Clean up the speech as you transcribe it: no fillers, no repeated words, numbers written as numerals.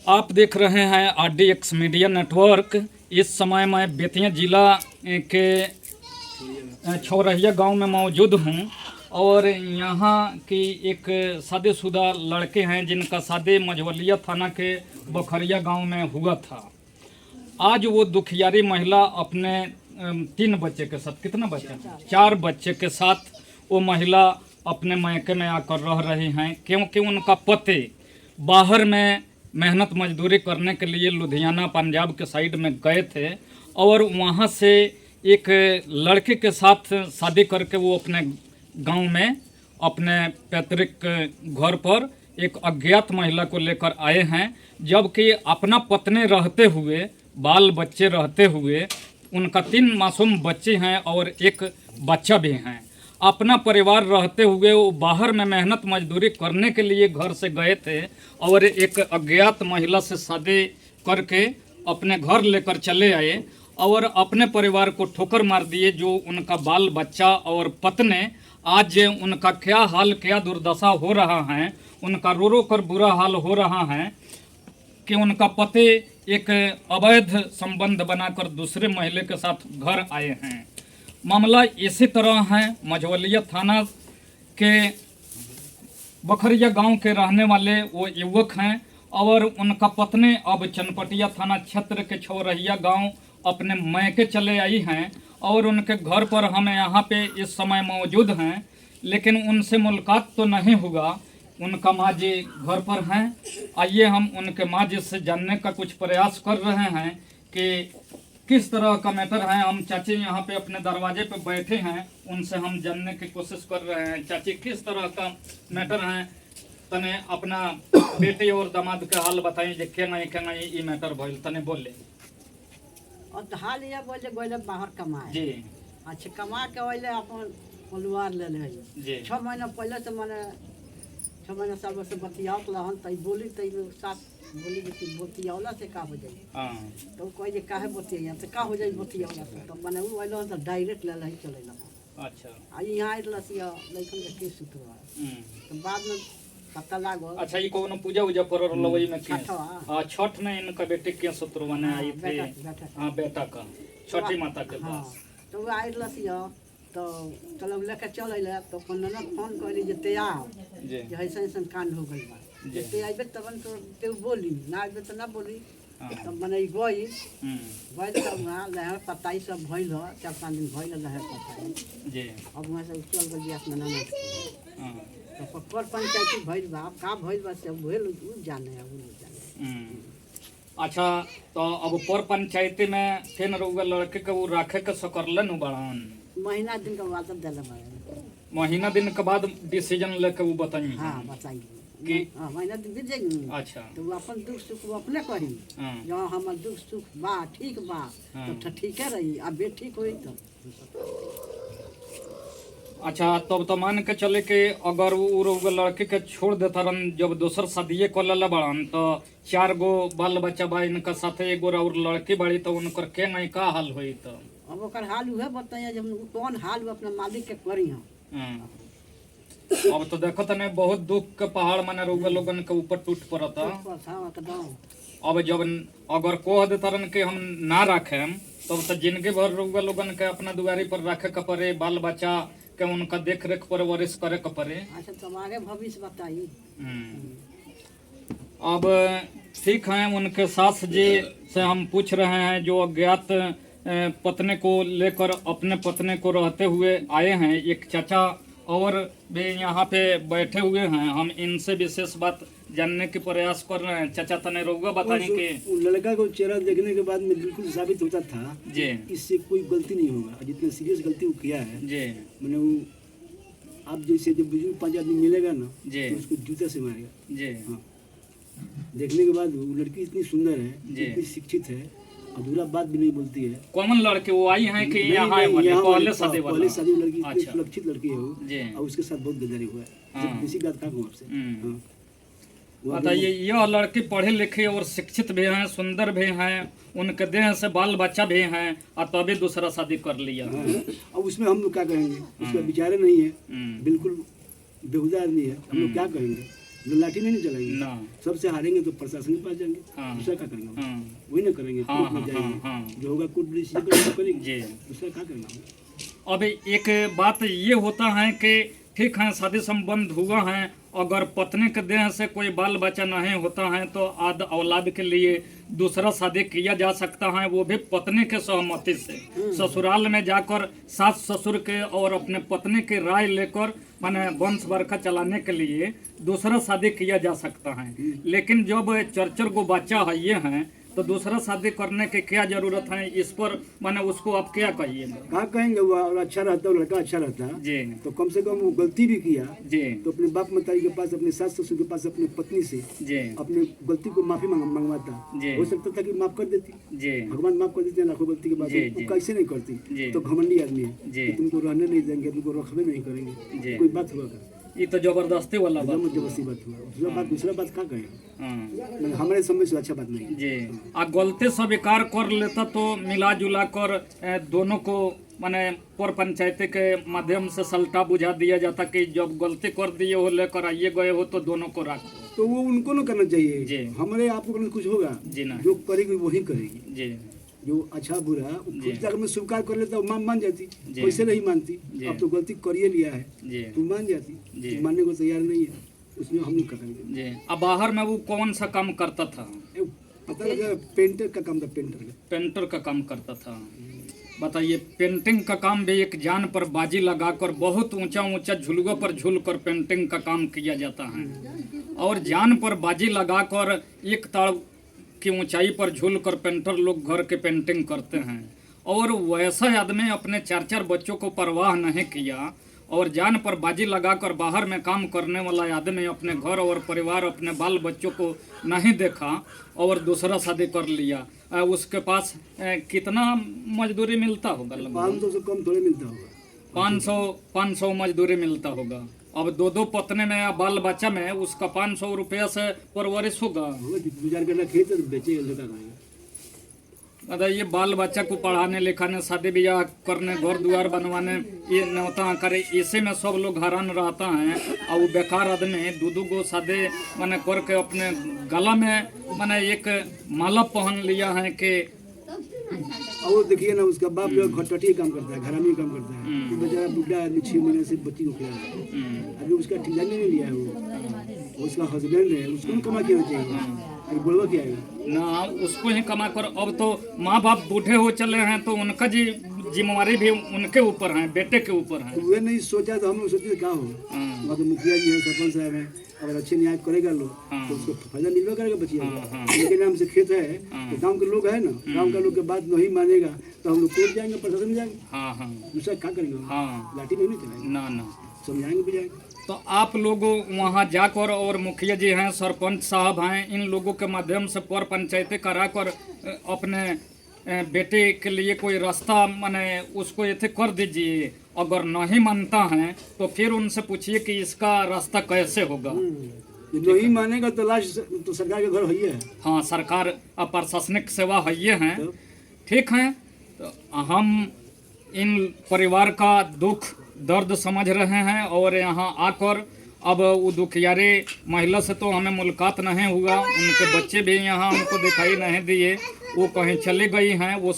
आप देख रहे हैं RDX मीडिया नेटवर्क। इस समय मैं बेतिया जिला के छौरहिया गांव में मौजूद हूं और यहाँ की एक शादीशुदा लड़के हैं जिनका शादी मझवलिया थाना के बखरिया गांव में हुआ था। आज वो दुखियारी महिला अपने 3 बच्चे के साथ, कितना बच्चे, 4 बच्चे के साथ वो महिला अपने मायके में आकर रह रही हैं, क्योंकि उनका पति बाहर में मेहनत मजदूरी करने के लिए लुधियाना पंजाब के साइड में गए थे और वहाँ से एक लड़के के साथ शादी करके वो अपने गांव में अपने पैतृक घर पर एक अज्ञात महिला को लेकर आए हैं, जबकि अपना पत्नी रहते हुए, बाल बच्चे रहते हुए, उनका 3 मासूम बच्चे हैं और एक बच्चा भी हैं। अपना परिवार रहते हुए वो बाहर में मेहनत मजदूरी करने के लिए घर से गए थे और एक अज्ञात महिला से शादी करके अपने घर लेकर चले आए और अपने परिवार को ठोकर मार दिए। जो उनका बाल बच्चा और पत्नी, आज उनका क्या हाल, क्या दुर्दशा हो रहा है, उनका रो रो कर बुरा हाल हो रहा है कि उनका पति एक अवैध संबंध बनाकर दूसरे महिला के साथ घर आए हैं। मामला इसी तरह है। मझवलिया थाना के बखरिया गांव के रहने वाले वो युवक हैं और उनका पत्नी अब चनपटिया थाना क्षेत्र के छौरहिया गांव अपने मायके चले आई हैं और उनके घर पर हम यहाँ पे इस समय मौजूद हैं, लेकिन उनसे मुलाकात तो नहीं हुआ। उनका माँ जी घर पर हैं। आइए हम उनके माँ जी से जानने का कुछ प्रयास कर रहे हैं कि किस तरह का मैटर है। हम चाची यहाँ पे अपने दरवाजे पे बैठे हैं, उनसे हम जानने की कोशिश कर रहे हैं। चाची, किस तरह का मैटर है, तने अपना बेटे और दामाद के हाल बताइए जे के नहीं ई मैटर भइल, तने बोले। और हाल ये बोले गोले बाहर कमाए जी। अच्छा, कमा के ओले अपन परिवार ले ले जी। 6 महीना पहले से मैंने 6 महीना साल से बतियात लहन तई बोली तई साथ बोली कि बतियावला से का हो जाई। हां तो कोई जे काहे बतिया से का हो जाई बतियावला से, तो माने उ ओले तो डायरेक्ट ले ले चले ला। अच्छा। आ यहाँ आइलसिया लइकन के केस उतरवा। तो बाद में पता लागो। अच्छा, ई कोनो पूजा उजा पर लवई में के? हां, छठ में इनका बेटे के सुतरवाने आई थे। हां, बेटा का छठी माता के पास। तो वो आइलसिया तो चलो लेके चल अइले। तो ननद फोन कइली जे ते आ जी, जे ऐसा ऐसा कांड हो गइल बा, जे ते आइबे तबन तो ते बोली ना, आइबे तो ना बोली। तो मने गई गई तो वहाँ लहर पताई सब भइल ह, 4-5 दिन भइल लहर पताई जी। अब वहाँ से चल गई अपना ननद। तो पर पंचायती भइल बा, का भइल बा से भेल उ जाने है, उ जाने। अच्छा, तो अब पर पंचायती में फेन रउआ लड़के के वो राखे के सकरलन बड़न, महीना दिन का बात देले बा। महीना दिन के बाद डिसीजन लेके वो बताई। हां, बताई कि हां, महीना दिन बीत जाई। अच्छा, तो वो अपन दुख सुख वो अपने करी। जो हमर दुख सुख बा ठीक बा तो ठीक है रही, अब बे ठीक होई तो। अच्छा, तब तो मान के चले कि अगर वो लड़के के छोड़ देता रन, जब दोसर शादिये कर ले बड़न, तो 4 गो बाल बच्चा बा इनका साथे, एगो और लड़की बड़ी, तो उनकर के नहीं का हाल होई? तो अब ओकर हाल उहे बताइए जब कौन हाल अपना मालिक के करी हम। अब तो देखो तने बहुत दुख के पहाड़ माने रउआ लोगन के ऊपर टूट पड़ता। अब जब अगर कह देता रन कि हम ना रखेम, तब तो जिंदगी भर रउआ लोगन के अपना दुआरी पर रखे के पड़े, बाल बच्चा के उनका देख रेख परवरिश करे के पड़े। अच्छा, तो आगे भविष्य बताइए। अब ठीक है, उनके सास जी से हम पूछ रहे हैं जो अज्ञात पत्नी को लेकर अपने पत्नी को रहते हुए आए हैं। एक चाचा और भी यहाँ पे बैठे हुए हैं, हम इनसे विशेष बात जानने की प्रयास कर रहे हैं। चाचा, तने रउआ बताने कि लड़का को चेहरा देखने के बाद में बिल्कुल साबित होता था जी इससे कोई गलती नहीं होगा। जितना सीरियस गलती वो किया है जी, मैंने वो आप जैसे जब बुजुर्ग 5 आदमी मिलेगा ना जी, तो उसको जूता से मारेगा जी। हाँ, देखने के बाद वो लड़की इतनी सुंदर है, जी, इतनी शिक्षित है, अधूरा बात भी नहीं बोलती है। कॉमन लड़के वो आई हैं कि यहाँ पहले शादी वाला? पहले शादी लड़की, इतनी अच्छा, सुरक्षित लड़की है वो, और उसके साथ बहुत गद्दारी हुआ है। किसी बात का आपसे बताइए, यह लड़की पढ़े लिखे और शिक्षित भी हैं, सुंदर भी हैं, उनके देह से बाल बच्चा भी हैं, और तभी दूसरा शादी कर लिया। अब उसमें हम लोग क्या कहेंगे? उसका विचार नहीं है, बिल्कुल बेहुदा आदमी है, हम लोग क्या कहेंगे? लाठी नहीं चलाएंगे ना। सबसे हारेंगे तो प्रशासन के पास जाएंगे, हाँ। दूसरा क्या करेंगे? हाँ वही ना करेंगे, हाँ, कोर्ट में हाँ, जाएंगे, हाँ, जो होगा कोर्ट डिसीजन करेंगे, जी। दूसरा क्या करना? अब एक बात ये होता है कि ठीक है शादी संबंध हुआ है, अगर पत्नी के देह से कोई बाल बच्चा नहीं होता है तो आद औलाद के लिए दूसरा शादी किया जा सकता है, वो भी पत्नी के सहमति से। ससुराल में जाकर सास ससुर के और अपने पत्नी की राय लेकर माने वंश बरखा चलाने के लिए दूसरा शादी किया जा सकता है। लेकिन जब चरचर को बच्चा है ये हैं तो दूसरा शादी करने की क्या जरूरत है, इस पर माने उसको आप क्या कहिएगा? क्या कहेंगे? वो और अच्छा रहता, लड़का अच्छा रहता जी तो कम से कम वो गलती भी किया जी तो अपने बाप मतारी के पास, अपने सास ससुर के पास, अपने पत्नी से जी अपने गलती को माफी मंगवाता। जी। हो सकता था कि माफ कर देती, जी भगवान माफ कर देते हैं लाखों गलती के बाद, जी, वो जी। कैसे नहीं जी। करती? तो घमंडी आदमी है जी। कि तुमको रहने नहीं देंगे, तुमको रखबे नहीं जी। करेंगे, कोई बात हुआ कर? ये तो जबरदस्ती वाला बात। जबरदस्ती बात हुआ। दूसरा बात क्या कहें? हाँ हमारे समझ से अच्छा बात नहीं है। जी। आ गलती स्वीकार कर लेता तो मिला जुला कर दोनों को माने पर पंचायती के माध्यम से सल्टा बुझा दिया जाता कि जब गलती कर दिए हो लेकर आइए गए हो तो दोनों को रखो। तो वो उनको ना करना जी। चाहिए, हमारे आपको करना कुछ होगा? जी ना। जो करेगी वही करेगी, जी जो अच्छा बुरा जी। खुद जाकर में स्वीकार कर लेता, वो मान जाती, जी। वैसे नहीं मानती। जी। अब तो गलती करिए लिया है, जी तू मान जाती, जी। तू मानने को तैयार नहीं है, उसमें हम नहीं करेंगे। जी। अब बाहर में वो कौन सा काम करता था? पता लगा पेंटर का काम था, पेंटर का। पेंटर का काम करता था। बताइए, पेंटिंग का काम भी एक जान पर बाजी लगाकर बहुत ऊंचा ऊंचा झुलुआ पर झूलकर पेंटिंग का काम किया जाता है, और जान पर बाजी लगाकर एक ताड़ की ऊंचाई पर झूलकर पेंटर लोग घर के पेंटिंग करते हैं। और वैसा आदमी अपने 4-4 बच्चों को परवाह नहीं किया और जान पर बाजी लगाकर बाहर में काम करने वाला आदमी अपने घर और परिवार, अपने बाल बच्चों को नहीं देखा और दूसरा शादी कर लिया। उसके पास कितना मजदूरी मिलता होगा? लगभग 500 से कम थोड़े मिलता होगा। 500 मजदूरी मिलता होगा। अब 2 पत्नी में या बाल बच्चा में उसका 500 रुपया से परवरिश होगा। गुजार करना खेत है, बेचेगा, लड़का करेगा। ये बाल बच्चा को पढ़ाने लिखाने, शादी ब्याह करने, घर द्वार बनवाने, ये न्योता करे, इसी में सब लोग हैरान रहता है। और वो बेकार आदमी 2-2 गो शादी माने करके अपने गला में माने एक माला पहन लिया है कि और वो देखिए ना, उसका बाप जो घटटी काम करता है, घरानी काम करता है, तो बेचारा बुढ़ा आदमी 6 महीने से बच्ची को खिला रहा है। अभी उसका ठिकाने नहीं लिया है, वो उसका हस्बैंड है, उसको भी कमा के चाहिए। अभी बोलवा क्या है ना, उसको ही कमा कर। अब तो माँ बाप बूढ़े हो चले हैं तो उनका जिम्मेवारी भी उनके ऊपर है, बेटे के ऊपर है। वे नहीं सोचा तो हम लोग सोचे क्या होगा। वहाँ तो मुखिया जी हैं, सरपंच साहब हैं, अगर अच्छे न्याय करेगा लोग तो उसको फायदा मिलवा करेगा बचिया। लेकिन नाम से खेत है तो गांव के लोग है ना, गांव के लोग के बात नहीं मानेगा तो हम लोग कोर्ट जाएंगे, प्रशासन में जाएंगे। हाँ हाँ दूसरा क्या करेंगे? हाँ। लाठी नहीं चलाएंगे, ना ना, समझाएंगे भी जाएंगे। तो आप लोग वहाँ जाकर, और मुखिया जी हैं, सरपंच साहब हैं, इन लोगों के माध्यम से पर पंचायती कराकर अपने बेटे के लिए कोई रास्ता माने उसको ऐसे कर दीजिए। अगर नहीं मानता है तो फिर उनसे पूछिए कि इसका रास्ता कैसे होगा। ये नहीं मानेगा तो लास्ट तो सरकार के घर है ही है। हाँ, सरकार प्रशासनिक सेवा है ये हैं। ठीक है, तो हम इन परिवार का दुख दर्द समझ रहे हैं और यहाँ आकर अब वो दुखियारी महिला से तो हमें मुलाकात नहीं हुआ, उनके बच्चे भी यहाँ हमको दिखाई नहीं दिए, वो कहीं चली गई हैं। वो